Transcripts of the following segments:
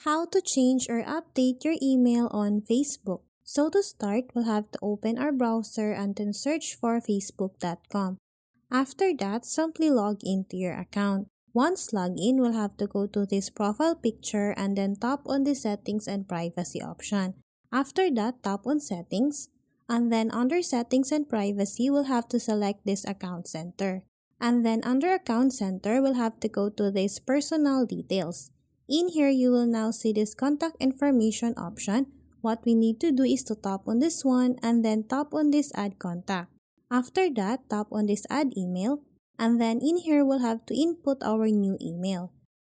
How to change or update your email on Facebook. So to start, we'll have to open our browser and then search for facebook.com. After that, simply log into your account. Once logged in, we'll have to go to this profile picture and then tap on the settings and privacy option. After that, tap on settings. And then under settings and privacy, we'll have to select this account center. And then under account center, we'll have to go to this personal details. In here, you will now see this contact information option. What we need to do is to tap on this one and then tap on this add contact. After that, tap on this add email, and then in here we'll have to input our new email.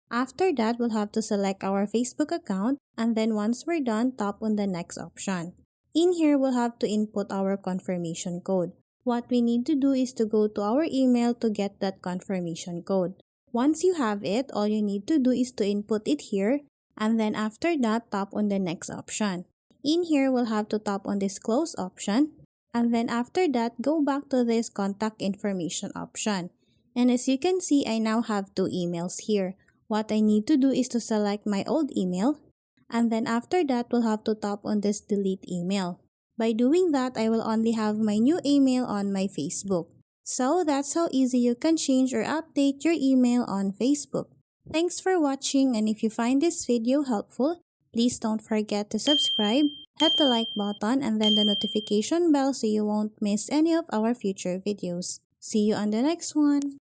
After that, we'll have to select our Facebook account, and then once we're done, tap on the next option. In here, we'll have to input our confirmation code. What we need to do is to go to our email to get that confirmation code. Once you have it, all you need to do is to input it here, and then after that, tap on the next option. In here, we'll have to tap on this close option, and then after that, go back to this contact information option. And as you can see, I now have two emails here. What I need to do is to select my old email, and then after that, we'll have to tap on this delete email. By doing that, I will only have my new email on my Facebook. So that's how easy you can change or update your email on Facebook. Thanks for watching, and if you find this video helpful, please don't forget to subscribe, hit the like button, and then the notification bell so you won't miss any of our future videos. See you on the next one.